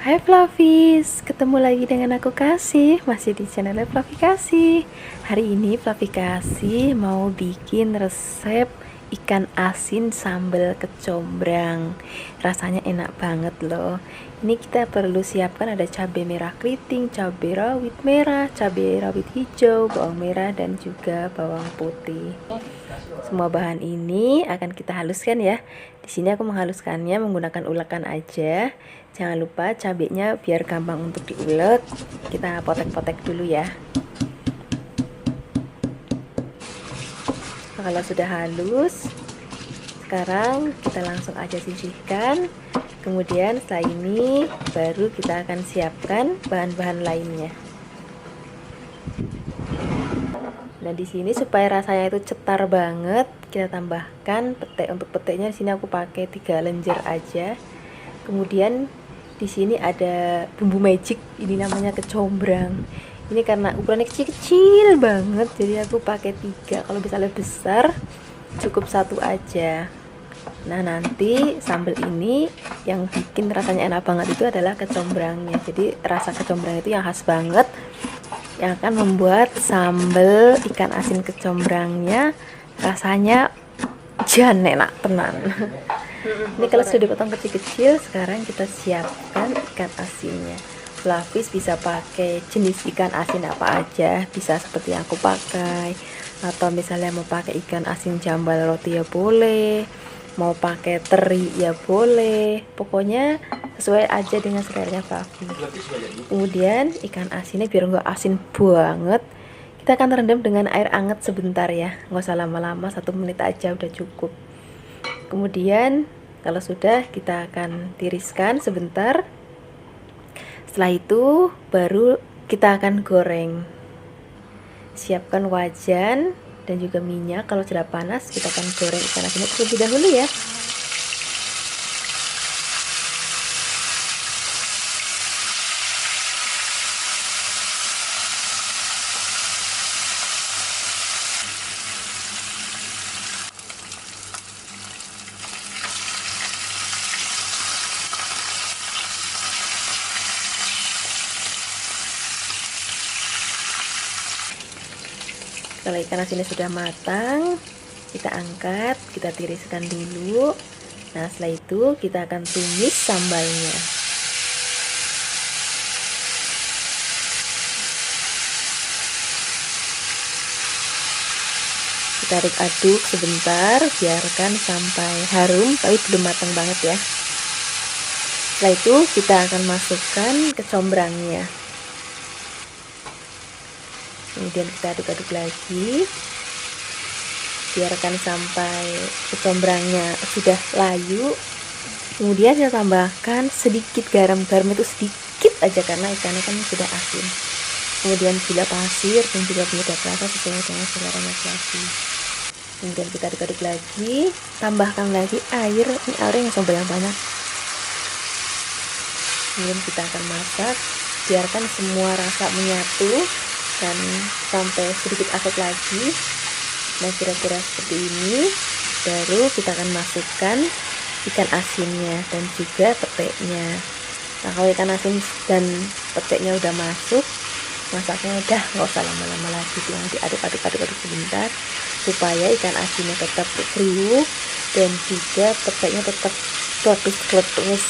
Hai Flavis, ketemu lagi dengan aku Kasih, masih di channel Flavi Kasih. Hari ini Flavi Kasih mau bikin resep ikan asin sambal kecombrang. Rasanya enak banget loh. Ini kita perlu siapkan ada cabai merah keriting, cabai rawit merah, cabai rawit hijau, bawang merah dan juga bawang putih. Semua bahan ini akan kita haluskan ya. Di sini aku menghaluskannya menggunakan ulekan aja. Jangan lupa cabenya biar gampang untuk diulek. Kita potek-potek dulu ya. Nah, kalau sudah halus, sekarang kita langsung aja sisihkan. Kemudian setelah ini baru kita akan siapkan bahan-bahan lainnya. Nah, di sini supaya rasanya itu cetar banget, kita tambahkan petai. Untuk petainya di sini aku pakai 3 lenjer aja. Kemudian di sini ada bumbu magic, ini namanya kecombrang. Ini karena ukurannya kecil-kecil banget, jadi aku pakai 3. Kalau misalnya besar, cukup 1 aja. Nah, nanti sambal ini yang bikin rasanya enak banget itu adalah kecombrangnya. Jadi rasa kecombrang itu yang khas banget, yang akan membuat sambal ikan asin kecombrangnya rasanya jan enak tenan. Ini kalau sudah dipotong kecil-kecil, sekarang kita siapkan ikan asinnya. Flavis bisa pakai jenis ikan asin apa aja, bisa seperti yang aku pakai, atau misalnya mau pakai ikan asin jambal roti ya boleh, mau pakai teri ya boleh, pokoknya sesuai aja dengan seleranya Flavis. Kemudian ikan asinnya biar nggak asin banget, kita akan rendam dengan air hangat sebentar ya, nggak usah lama-lama, 1 menit aja udah cukup. Kemudian kalau sudah, kita akan tiriskan sebentar. Setelah itu baru kita akan goreng. Siapkan wajan dan juga minyak. Kalau sudah panas, kita akan goreng ikan asinnya terlebih dahulu ya. Kalau ikan asinnya sudah matang, kita angkat, kita tiriskan dulu. Nah, setelah itu kita akan tumis sambalnya. Kita aduk sebentar, biarkan sampai harum, tapi belum matang banget ya. Setelah itu kita akan masukkan kecombrangnya. Kemudian kita aduk-aduk lagi, biarkan sampai kecombrangnya sudah layu. Kemudian kita tambahkan sedikit garam itu sedikit aja karena ikannya kan sudah asin. Kemudian gula pasir dan juga penyedap rasa sesuai dengan selera lagi. Kemudian kita aduk-aduk lagi, tambahkan lagi air, ini airnya sampai yang banyak. Kemudian kita akan masak, biarkan semua rasa menyatu dan sampai sedikit asat lagi. Nah, kira-kira seperti ini. Baru kita akan masukkan ikan asinnya dan juga petainya. Nah, kalau ikan asin dan petainya udah masuk, masaknya udah nggak usah lama-lama lagi, tinggal diaduk-aduk sebentar supaya ikan asinnya tetap kriuk dan juga petainya tetap kletus.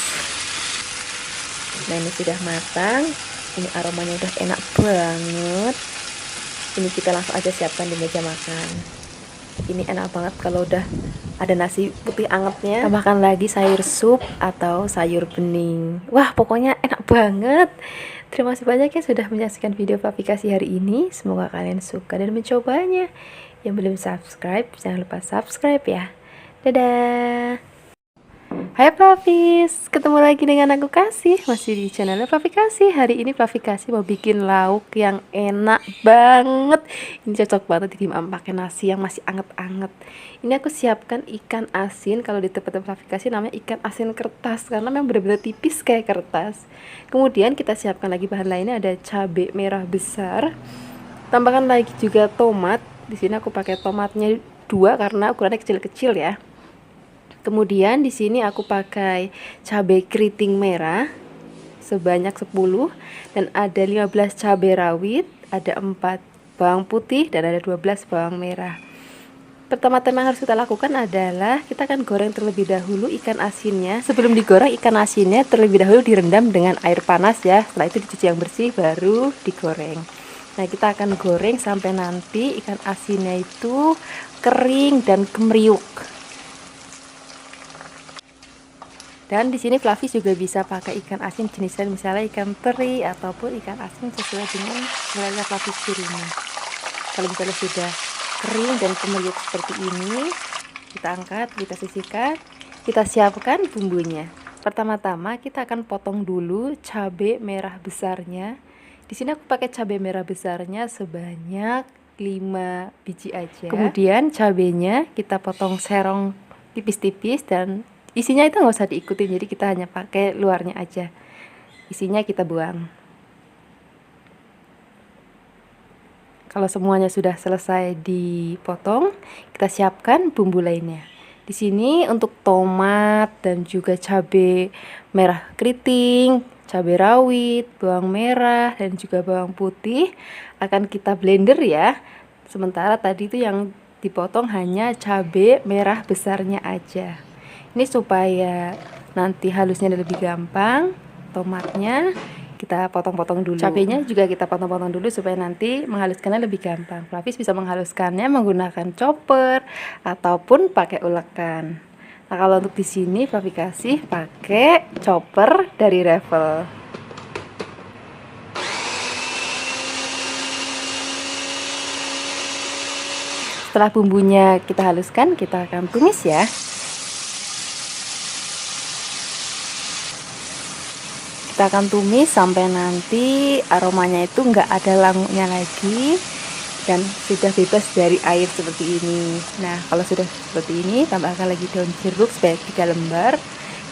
Nah, ini sudah matang, ini aromanya udah enak banget. Ini kita langsung aja siapkan di meja makan. Ini enak banget kalau udah ada nasi putih angetnya, tambahkan lagi sayur sup atau sayur bening. Wah, pokoknya enak banget. Terima kasih banyak ya sudah menyaksikan video Flavi Kasih hari ini. Semoga kalian suka dan mencobanya. Yang belum subscribe, jangan lupa subscribe ya. Dadah. Hai Flavis, ketemu lagi dengan aku Kasih, masih di channel Flavi Kasih. Hari ini Flavi Kasih mau bikin lauk yang enak banget. Ini cocok banget dimakan pakai nasi yang masih anget-anget. Ini aku siapkan ikan asin, kalau di tempat Flavi Kasih namanya ikan asin kertas karena memang benar-benar tipis kayak kertas. Kemudian kita siapkan lagi bahan lainnya, ada cabai merah besar. Tambahkan lagi juga tomat. Di sini aku pakai tomatnya 2 karena ukurannya kecil-kecil ya. Kemudian di sini aku pakai cabai keriting merah. sebanyak 10, dan ada 15 cabai rawit, ada 4 bawang putih, dan ada 12 bawang merah. Pertama-tama yang harus kita lakukan adalah kita akan goreng terlebih dahulu ikan asinnya. Sebelum digoreng ikan asinnya terlebih dahulu direndam dengan air panas ya. Setelah itu dicuci yang bersih baru digoreng. Nah, kita akan goreng sampai nanti ikan asinnya itu kering dan kemeriuk. Dan di sini Flavis juga bisa pakai ikan asin jenis lain, misalnya ikan teri ataupun ikan asin sesuai dengan selera Flavis di rumah. Kalau misalnya sudah kering dan kemeriuk seperti ini, kita angkat, kita sisihkan, kita siapkan bumbunya. Pertama-tama kita akan potong dulu cabai merah besarnya. Di sini aku pakai cabai merah besarnya sebanyak 5 biji aja. Kemudian cabainya kita potong serong tipis-tipis, dan isinya itu nggak usah diikutin, jadi kita hanya pakai luarnya aja. Isinya kita buang. Kalau semuanya sudah selesai dipotong, kita siapkan bumbu lainnya. Di sini untuk tomat dan juga cabai merah keriting, cabai rawit, bawang merah, dan juga bawang putih akan kita blender ya. Sementara tadi itu yang dipotong hanya cabai merah besarnya aja. Ini supaya nanti halusnya lebih gampang. Tomatnya kita potong-potong dulu. Cabenya juga kita potong-potong dulu supaya nanti menghaluskannya lebih gampang. Flavis bisa menghaluskannya menggunakan chopper ataupun pakai ulekan. Nah, kalau untuk di sini Flavis kasih pakai chopper dari Revel. Setelah bumbunya kita haluskan, kita akan tumis ya. Kita akan tumis sampai nanti aromanya itu nggak ada languknya lagi dan sudah bebas dari air seperti ini. Nah, kalau sudah seperti ini, tambahkan lagi daun jeruk sebanyak 3 lembar,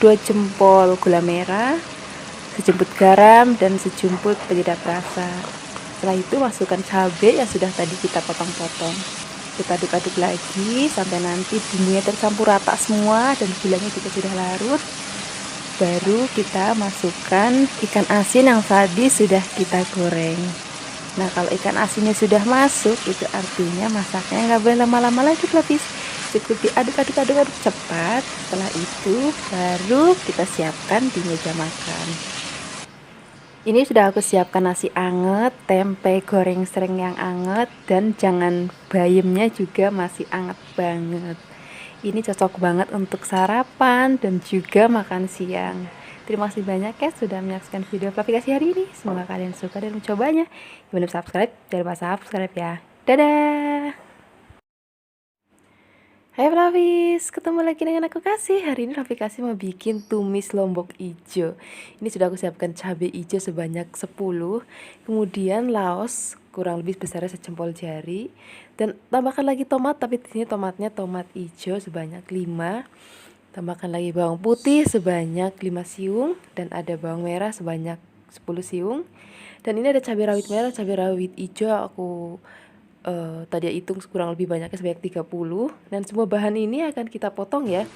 2 jempol gula merah, sejumput garam, dan sejumput penyedap rasa. Setelah itu masukkan cabai yang sudah tadi kita potong-potong. Kita aduk-aduk lagi sampai nanti bumbunya tercampur rata semua dan gulanya juga sudah larut. Baru kita masukkan ikan asin yang tadi sudah kita goreng. Nah, kalau ikan asinnya sudah masuk, itu artinya masaknya nggak boleh lama-lama lagi, Flavis. Cukup diaduk-aduk cepat. Setelah itu baru kita siapkan di meja makan. Ini sudah aku siapkan nasi anget, tempe goreng sering yang anget, dan jangan bayamnya juga masih anget banget. Ini cocok banget untuk sarapan dan juga makan siang. Terima kasih banyak ya sudah menyaksikan video aplikasi hari ini. Semoga kalian suka dan mencobanya. Yang belum subscribe, jangan lupa subscribe ya. Dadah! Hai Flavis, ketemu lagi dengan aku Kasih. Hari ini Flavis mau bikin tumis lombok ijo. Ini sudah aku siapkan cabai ijo sebanyak 10, kemudian laos kurang lebih besarnya sejempol jari, dan tambahkan lagi tomat, tapi di sini tomatnya tomat ijo sebanyak 5. Tambahkan lagi bawang putih sebanyak 5 siung, dan ada bawang merah sebanyak 10 siung. Dan ini ada cabai rawit merah, cabai rawit ijo aku tadi hitung kurang lebih banyaknya sebanyak 30, dan semua bahan ini akan kita potong ya.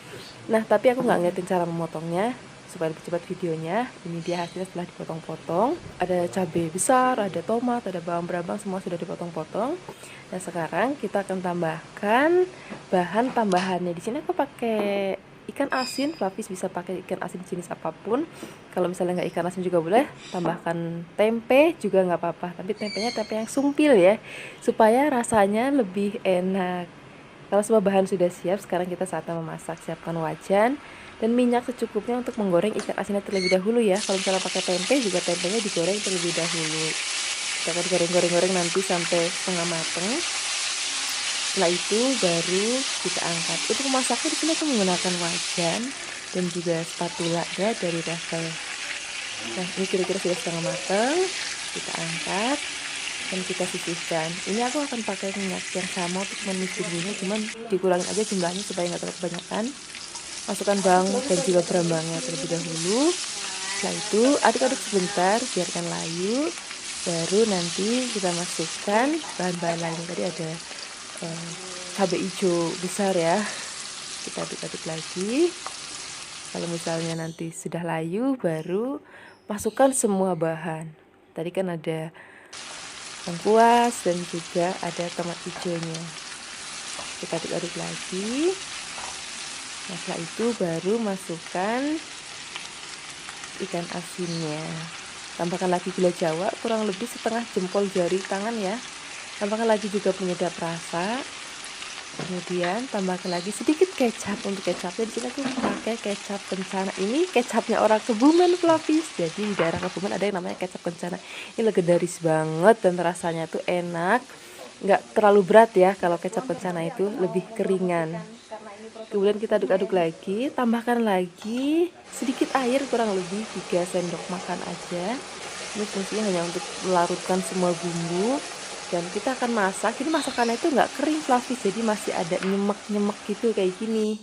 Nah, tapi aku nggak ngeliatin cara memotongnya supaya lebih cepat videonya. Ini dia hasilnya setelah dipotong-potong. Ada cabai besar, ada tomat, ada bawang brambang, semua sudah dipotong-potong. Nah, sekarang kita akan tambahkan bahan tambahannya. Di sini aku pakai ikan asin. Flavis bisa pakai ikan asin jenis apapun. Kalau misalnya nggak ikan asin juga boleh, tambahkan tempe juga nggak apa-apa, tapi tempenya tempe yang sumpil ya, supaya rasanya lebih enak. Kalau semua bahan sudah siap, sekarang kita saatnya memasak. Siapkan wajan dan minyak secukupnya untuk menggoreng ikan asinnya terlebih dahulu ya. Kalau misalnya pakai tempe, juga tempenya digoreng terlebih dahulu. Kita akan goreng-goreng nanti sampai setengah matang. Setelah itu baru kita angkat. Untuk memasaknya di sini aku menggunakan wajan dan juga spatula ya dari Revel. Nah, ini kira-kira sudah setengah matang. Kita angkat dan kita sisihkan. Ini aku akan pakai minyak yang sama untuk menumis bumbunya, cuman dikurangin aja jumlahnya supaya nggak terlalu kebanyakan. Masukkan bawang dan juga berambangnya terlebih dahulu. Setelah itu aduk-aduk sebentar, biarkan layu. Baru nanti kita masukkan bahan-bahan lain. Tadi ada cabai hijau besar ya, kita aduk-aduk lagi. Kalau misalnya nanti sudah layu, baru masukkan semua bahan. Tadi kan ada lengkuas dan juga ada tomat hijaunya. Kita aduk-aduk lagi. Nah, setelah itu baru masukkan ikan asinnya. Tambahkan lagi gula jawa kurang lebih setengah jempol jari tangan ya. Tambahkan lagi juga penyedap rasa. Kemudian tambahkan lagi sedikit kecap. Untuk kecapnya di sini aku pakai kecap kencana. Ini kecapnya orang Kebumen, Flavis. Jadi di daerah Kebumen ada yang namanya kecap kencana. Ini legendaris banget dan rasanya tuh enak. Nggak terlalu berat ya, kalau kecap kencana itu lebih keringan. Kemudian kita aduk-aduk lagi, tambahkan lagi sedikit air kurang lebih 3 sendok makan aja. Ini fungsinya hanya untuk melarutkan semua bumbu. Dan kita akan masak. Ini masakannya itu nggak kering, Flavis, jadi masih ada nyemek-nyemek gitu kayak gini.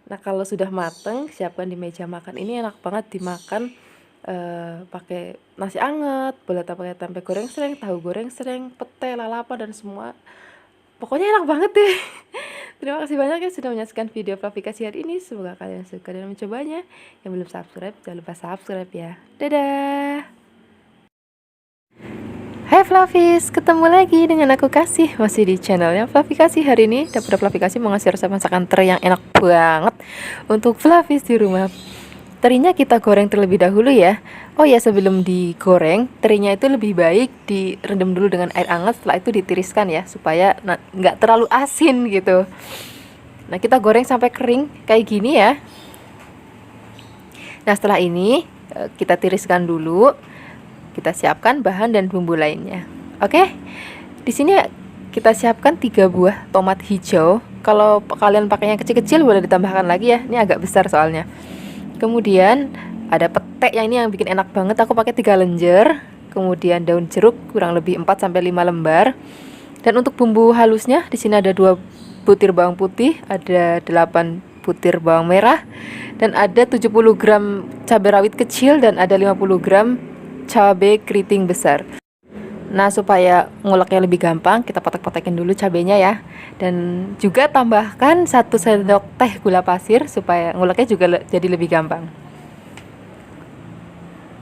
Nah, kalau sudah mateng, siapkan di meja makan. Ini enak banget dimakan pakai nasi anget, boleh pakai tempe goreng sereng, tahu goreng sereng, pete, lalapan dan semua. Pokoknya enak banget deh. Terima kasih banyak ya sudah menyaksikan video Flavikasi hari ini. Semoga kalian suka dan mencobanya. Yang belum subscribe, jangan lupa subscribe ya. Dadah. Hai Flavis, ketemu lagi dengan aku Kasih. Masih di channelnya Flavikasi. Hari ini Dapur Flavikasi mau ngasih resep masakan teri yang enak banget untuk Flavis di rumah. Terinya kita goreng terlebih dahulu ya. Oh ya, sebelum digoreng, terinya itu lebih baik direndam dulu dengan air hangat. Setelah itu ditiriskan ya, supaya nggak terlalu asin gitu. Nah, kita goreng sampai kering kayak gini ya. Nah, setelah ini kita tiriskan dulu. Kita siapkan bahan dan bumbu lainnya. Oke. Di sini kita siapkan 3 buah tomat hijau. Kalau kalian pakainya kecil-kecil boleh ditambahkan lagi ya. Ini agak besar soalnya. Kemudian ada pete yang ini yang bikin enak banget. Aku pakai 3 lenjer. Kemudian daun jeruk kurang lebih 4 sampai 5 lembar. Dan untuk bumbu halusnya di sini ada 2 butir bawang putih, ada 8 butir bawang merah, dan ada 70 gram cabai rawit kecil dan ada 50 gram cabai keriting besar. Nah, supaya nguleknya lebih gampang, kita potek-potekin dulu cabenya ya. Dan juga tambahkan 1 sendok teh gula pasir supaya nguleknya juga jadi lebih gampang.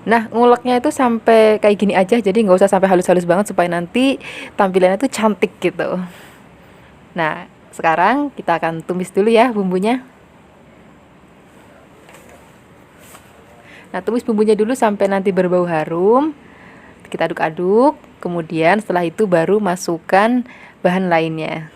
Nah, nguleknya itu sampai kayak gini aja, jadi nggak usah sampai halus-halus banget supaya nanti tampilannya tuh cantik gitu. Nah, sekarang kita akan tumis dulu ya bumbunya. Nah, tumis bumbunya dulu sampai nanti berbau harum. Kita aduk-aduk. Kemudian setelah itu baru masukkan bahan lainnya.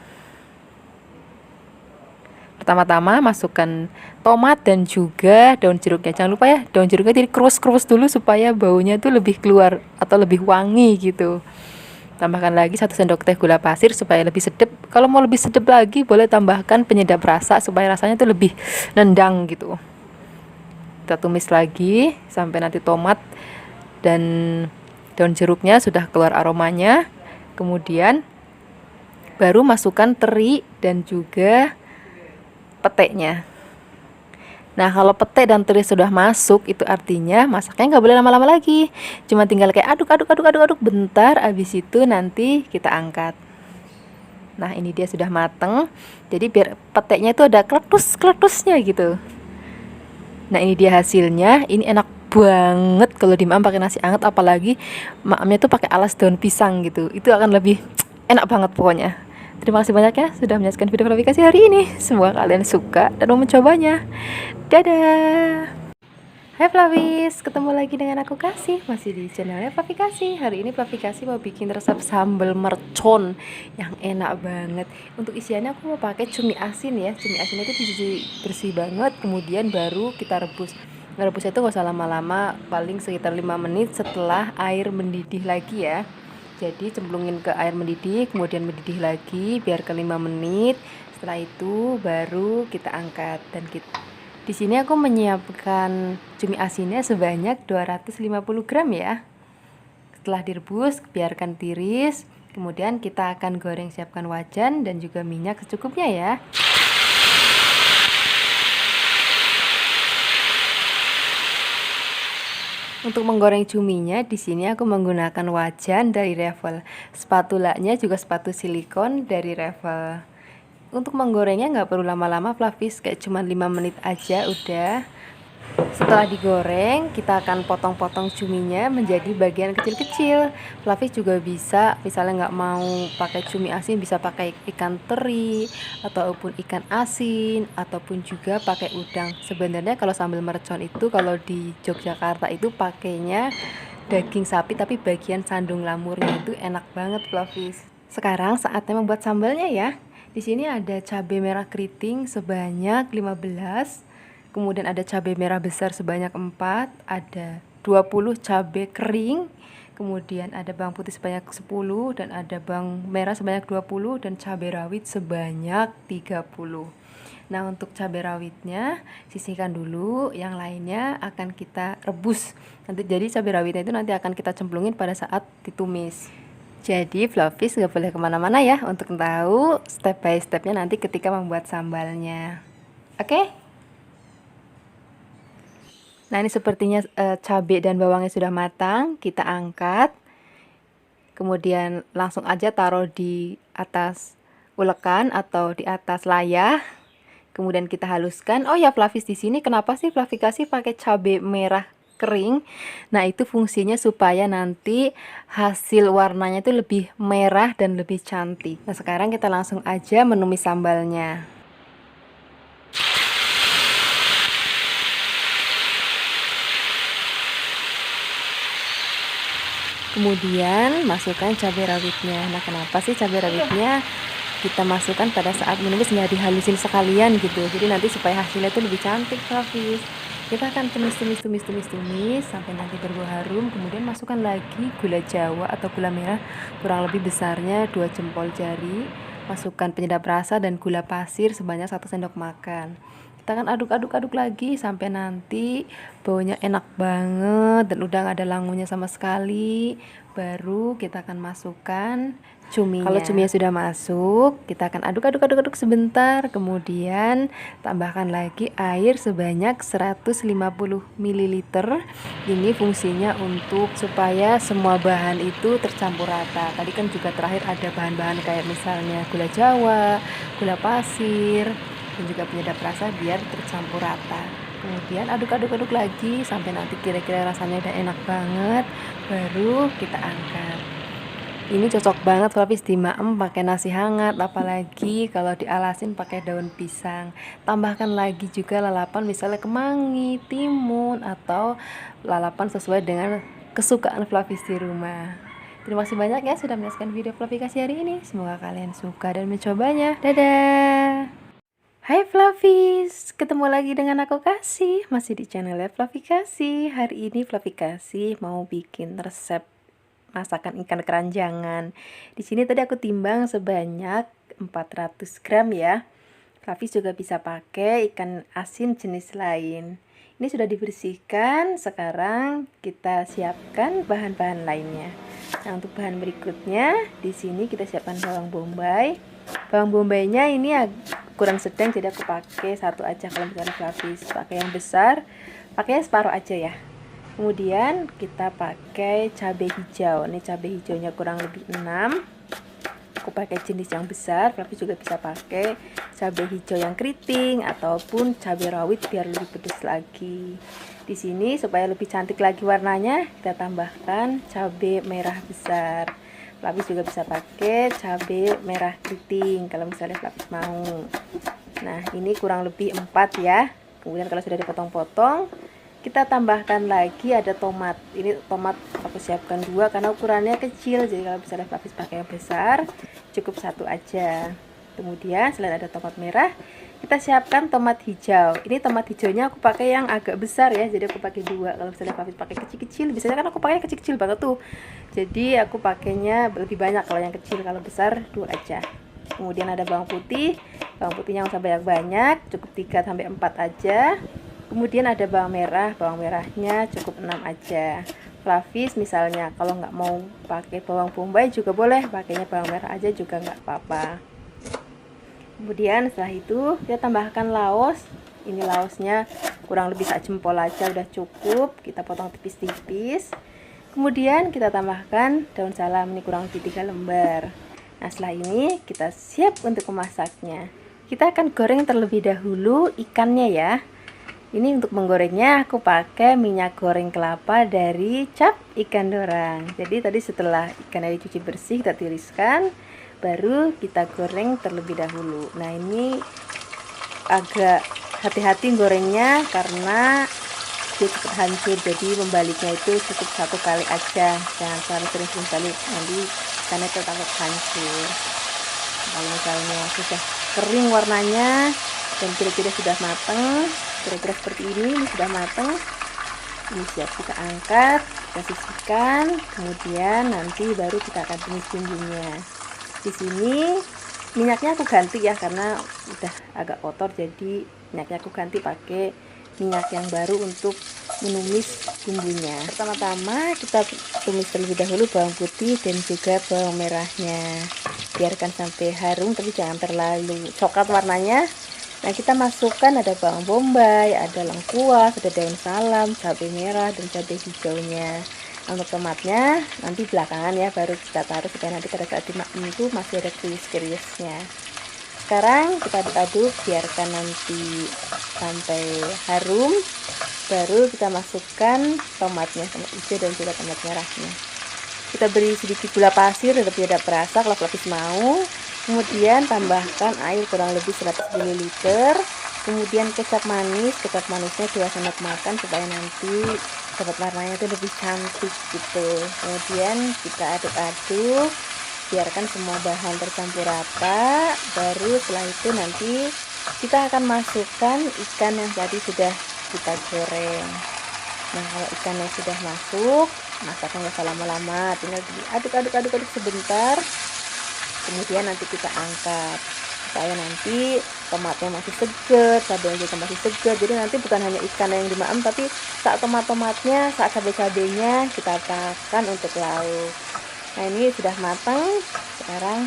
Pertama-tama masukkan tomat dan juga daun jeruknya. Jangan lupa ya, daun jeruknya dikerus-kerus dulu supaya baunya tuh lebih keluar atau lebih wangi gitu. Tambahkan lagi 1 sendok teh gula pasir supaya lebih sedap. Kalau mau lebih sedap lagi boleh tambahkan penyedap rasa supaya rasanya tuh lebih nendang gitu. Kita tumis lagi sampai nanti tomat dan daun jeruknya sudah keluar aromanya. Kemudian baru masukkan teri dan juga petenya. Nah, kalau pete dan teri sudah masuk, itu artinya masaknya nggak boleh lama-lama lagi. Cuma tinggal kayak aduk bentar, abis itu nanti kita angkat. Nah, ini dia sudah mateng. Jadi biar petenya itu ada kletus-kletusnya gitu. Nah, ini dia hasilnya. Ini enak banget kalau dimakan pakai nasi anget, apalagi maamnya tuh pakai alas daun pisang gitu. Itu akan lebih enak banget pokoknya. Terima kasih banyak ya sudah menyaksikan video Flavikasi hari ini. Semoga kalian suka dan mau mencobanya. Dadah. Hai Flavis, ketemu lagi dengan aku Kasih. Masih di channelnya Flavikasi. Hari ini Flavikasi mau bikin resep sambal mercon yang enak banget. Untuk isiannya aku mau pakai cumi asin ya. Cumi asin itu dicuci bersih banget, kemudian baru kita rebus. Ngerebusnya itu gak usah lama-lama, paling sekitar 5 menit setelah air mendidih lagi ya. Jadi cemplungin ke air mendidih, kemudian mendidih lagi, biarkan 5 menit. Setelah itu baru kita angkat. Dan di sini aku menyiapkan cumi asinnya sebanyak 250 gram ya. Setelah direbus, biarkan tiris. Kemudian kita akan goreng, siapkan wajan dan juga minyak secukupnya ya. Untuk menggoreng cuminya, di sini aku menggunakan wajan dari Revel. Spatulanya juga spatu silikon dari Revel. Untuk menggorengnya nggak perlu lama-lama Flavis, kayak cuma 5 menit aja udah. Setelah digoreng, kita akan potong-potong cuminya menjadi bagian kecil-kecil. Fluffy juga bisa, misalnya nggak mau pakai cumi asin, bisa pakai ikan teri, ataupun ikan asin, ataupun juga pakai udang. Sebenarnya kalau sambal mercon itu, kalau di Yogyakarta itu pakainya daging sapi, tapi bagian sandung lamurnya itu enak banget, Fluffy. Sekarang saatnya membuat sambalnya ya. Di sini ada cabai merah keriting sebanyak 15. Kemudian ada cabai merah besar sebanyak 4, ada 20 cabai kering, kemudian ada bawang putih sebanyak 10, dan ada bawang merah sebanyak 20, dan cabai rawit sebanyak 30. Nah, untuk cabai rawitnya sisihkan dulu, yang lainnya akan kita rebus. Nanti jadi cabai rawitnya itu nanti akan kita cemplungin pada saat ditumis. Jadi Fluffies gak boleh kemana-mana ya untuk tahu step by stepnya nanti ketika membuat sambalnya. Oke? Nah, ini sepertinya cabai dan bawangnya sudah matang, kita angkat. Kemudian langsung aja taruh di atas ulekan atau di atas layah. Kemudian kita haluskan. Oh ya, Fluffy, di sini kenapa sih Fluffy kasih pakai cabai merah kering? Nah, itu fungsinya supaya nanti hasil warnanya itu lebih merah dan lebih cantik. Nah, sekarang kita langsung aja menumis sambalnya. Kemudian masukkan cabai rawitnya. Nah, kenapa sih cabai rawitnya kita masukkan pada saat menumis, nggak dihalusin sekalian gitu? Jadi nanti supaya hasilnya itu lebih cantik, Fluffy. Kita akan tumis sampai nanti berbau harum. Kemudian masukkan lagi gula jawa atau gula merah kurang lebih besarnya 2 jempol jari. Masukkan penyedap rasa dan gula pasir sebanyak 1 sendok makan. Kita akan aduk-aduk lagi sampai nanti baunya enak banget dan udah gak ada langunya sama sekali. Baru kita akan masukkan cuminya. Kalau cuminya sudah masuk, kita akan aduk sebentar. Kemudian tambahkan lagi air sebanyak 150 ml. Ini fungsinya untuk supaya semua bahan itu tercampur rata. Tadi kan juga terakhir ada bahan-bahan kayak misalnya gula jawa, gula pasir, dan juga penyedap rasa biar tercampur rata. Kemudian aduk lagi sampai nanti kira-kira rasanya udah enak banget. Baru kita angkat. Ini cocok banget Fluffy dimaem pakai nasi hangat, apalagi kalau dialasin pakai daun pisang. Tambahkan lagi juga lalapan misalnya kemangi, timun, atau lalapan sesuai dengan kesukaan Fluffy di rumah. Terima kasih banyak ya sudah menyaksikan video Fluffy hari ini. Semoga kalian suka dan mencobanya. Dadah! Hai Fluffies, ketemu lagi dengan aku Kasih, masih di channelnya Fluffy Kasih. Hari ini Fluffy Kasih mau bikin resep masakan ikan keranjangan. Di sini tadi aku timbang sebanyak 400 gram ya. Fluffy juga bisa pakai ikan asin jenis lain. Ini sudah dibersihkan, sekarang kita siapkan bahan-bahan lainnya. Nah, untuk bahan berikutnya, di sini kita siapkan bawang bombay. Bawang bombaynya ini kurang sedang, jadi aku pakai satu aja. Kalau misalnya Fluffy pakai yang besar, pakai separuh aja ya. Kemudian kita pakai cabai hijau. Ini cabai hijaunya kurang lebih 6. Aku pakai jenis yang besar. Fluffy juga bisa pakai cabai hijau yang keriting ataupun cabai rawit biar lebih pedas lagi. Di sini supaya lebih cantik lagi warnanya, kita tambahkan cabai merah besar. Fluffy juga bisa pakai cabai merah keriting kalau misalnya Fluffy mau. Nah, ini kurang lebih 4 ya. Kemudian kalau sudah dipotong-potong, kita tambahkan lagi ada tomat. Ini tomat aku siapkan 2 karena ukurannya kecil. Jadi kalau misalnya Fluffy pakai yang besar, cukup 1 aja. Kemudian selain ada tomat merah, kita siapkan tomat hijau. Ini tomat hijaunya aku pakai yang agak besar ya, jadi aku pakai 2. Kalau misalnya Fluffy pakai kecil-kecil, biasanya kan aku pakai kecil-kecil banget tuh. Jadi aku pakainya lebih banyak kalau yang kecil, kalau besar 2 aja. Kemudian ada bawang putih. Bawang putihnya nggak usah banyak-banyak, cukup 3-4 aja. Kemudian ada bawang merah. Bawang merahnya cukup 6 aja. Fluffy misalnya kalau nggak mau pakai bawang bombay juga boleh, pakainya bawang merah aja juga nggak apa-apa. Kemudian setelah itu kita tambahkan laos. Ini laosnya kurang lebih 1 jempol aja udah cukup. Kita potong tipis-tipis. Kemudian kita tambahkan daun salam, ini kurang lebih 3 lembar. Nah, setelah ini kita siap untuk memasaknya. Kita akan goreng terlebih dahulu ikannya ya. Ini untuk menggorengnya aku pakai minyak goreng kelapa dari Cap Ikan Dorang. Jadi tadi setelah ikannya dicuci bersih kita tiriskan, baru kita goreng terlebih dahulu. Nah ini agak hati-hati gorengnya karena dia cepat hancur, jadi membaliknya itu cukup satu kali aja, jangan terlalu sering-sering balik, nanti ikannya tetap hancur. Kalau misalnya sudah kering warnanya dan kira-kira sudah matang, kira-kira seperti ini sudah matang, ini siap kita angkat, kita sisihkan, kemudian nanti baru kita akan tumis bumbunya. Di sini minyaknya aku ganti ya karena udah agak kotor, jadi minyaknya aku ganti pakai minyak yang baru untuk menumis bumbunya. Pertama-tama kita tumis terlebih dahulu bawang putih dan juga bawang merahnya, biarkan sampai harum tapi jangan terlalu coklat warnanya. Nah kita masukkan ada bawang bombay, ada lengkuas, ada daun salam, cabai merah dan cabai hijaunya. Untuk tomatnya nanti belakangan ya, baru kita taruh supaya nanti pada saat dimakan itu masih ada krius-kriusnya. Sekarang kita aduk-aduk, biarkan nanti sampai harum, baru kita masukkan tomatnya, tomat hijau dan juga tomat merahnya. Kita beri sedikit gula pasir agar tidak perasa kalau pelapis mau. Kemudian tambahkan air kurang lebih 100 ml. Kemudian kecap manisnya 2 sendok makan supaya nanti dapat warnanya itu lebih cantik gitu. Kemudian kita aduk-aduk, biarkan semua bahan tercampur rata, baru setelah itu nanti kita akan masukkan ikan yang tadi sudah kita goreng. Nah kalau ikannya sudah masuk, masaknya nggak usah lama-lama, tinggal diaduk-aduk sebentar, kemudian nanti kita angkat supaya nanti tomatnya masih segar, cabenya juga masih segar. Jadi nanti bukan hanya ikan yang dimakan, tapi saat tomatnya, saat cabai-cabainya kita tahan untuk lauk. Nah ini sudah matang, sekarang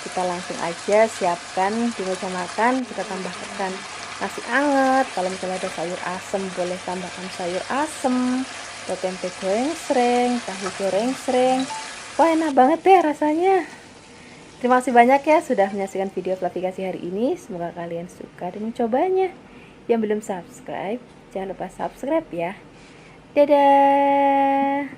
kita langsung aja siapkan di meja makan. Kita tambahkan nasi anget, kalau misalnya ada sayur asem boleh tambahkan sayur asem, atau tempe goreng sereng, tahu goreng sereng. Wah enak banget deh rasanya. Terima kasih banyak ya sudah menyaksikan video Fluffy Kasih hari ini. Semoga kalian suka dan mencobanya. Yang belum subscribe, jangan lupa subscribe ya. Dadah.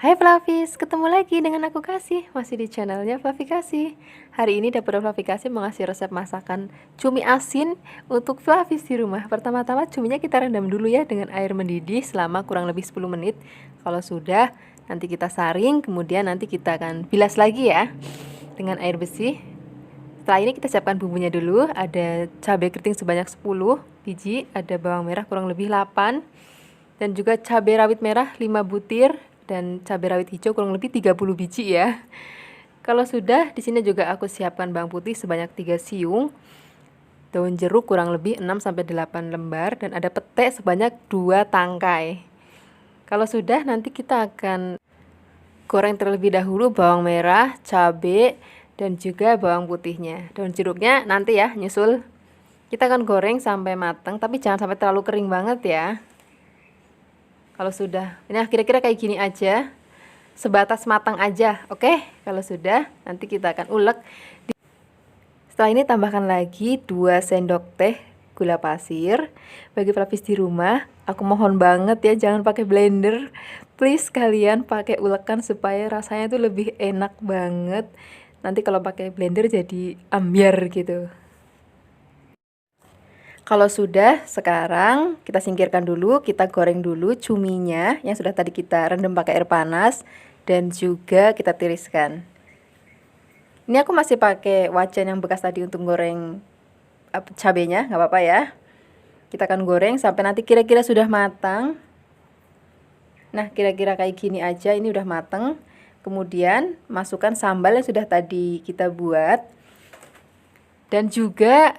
Hai Fluffies, ketemu lagi dengan aku Kasih, masih di channelnya Fluffy Kasih. Hari ini dapur Fluffy Kasih mengasih resep masakan cumi asin untuk Fluffies di rumah. Pertama-tama cuminya kita rendam dulu ya dengan air mendidih selama kurang lebih 10 menit. Kalau sudah, nanti kita saring, kemudian nanti kita akan bilas lagi ya dengan air bersih. Setelah ini kita siapkan bumbunya dulu. Ada cabai keriting sebanyak 10 biji, ada bawang merah kurang lebih 8, dan juga cabai rawit merah 5 butir, dan cabai rawit hijau kurang lebih 30 biji ya. Kalau sudah, di sini juga aku siapkan bawang putih sebanyak 3 siung, daun jeruk kurang lebih 6-8 lembar, dan ada pete sebanyak 2 tangkai. Kalau sudah, nanti kita akan goreng terlebih dahulu bawang merah, cabai, dan juga bawang putihnya. Daun jeruknya nanti ya nyusul. Kita akan goreng sampai matang, tapi jangan sampai terlalu kering banget ya. Kalau sudah, nah kira-kira kayak gini aja, sebatas matang aja, oke? Kalau sudah, nanti kita akan ulek. Setelah ini tambahkan lagi 2 sendok teh gula pasir. Bagi pelapis di rumah, aku mohon banget ya jangan pakai blender. Please kalian pakai ulekan supaya rasanya tuh lebih enak banget. Nanti kalau pakai blender jadi ambiar gitu. Kalau sudah, sekarang kita singkirkan dulu, kita goreng dulu cuminya yang sudah tadi kita rendam pakai air panas dan juga kita tiriskan. Ini aku masih pakai wajan yang bekas tadi untuk goreng cabenya, nggak apa-apa ya. Kita akan goreng sampai nanti kira-kira sudah matang. Nah, kira-kira kayak gini aja, ini udah matang. Kemudian masukkan sambal yang sudah tadi kita buat dan juga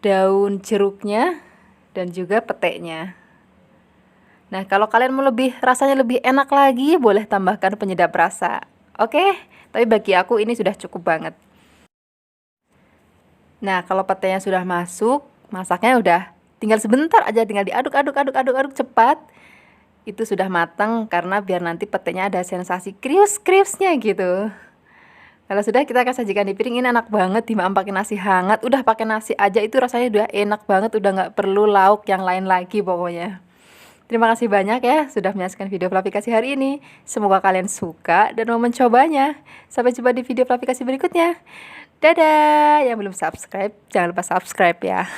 daun jeruknya dan juga peteknya. Nah, kalau kalian mau rasanya lebih enak lagi, boleh tambahkan penyedap rasa. Oke, tapi bagi aku ini sudah cukup banget. Nah, kalau petenya sudah masuk, masaknya udah tinggal sebentar aja, tinggal diaduk cepat. Itu sudah matang karena biar nanti petenya ada sensasi krius-kriusnya gitu. Kalau sudah, kita akan sajikan di piring. Ini enak banget dimakan pakai nasi hangat. Udah pakai nasi aja itu rasanya udah enak banget, udah nggak perlu lauk yang lain lagi pokoknya. Terima kasih banyak ya sudah menyaksikan video Flavikasi hari ini. Semoga kalian suka dan mau mencobanya. Sampai jumpa di video Flavikasi berikutnya. Dadah. Yang belum subscribe, jangan lupa subscribe ya.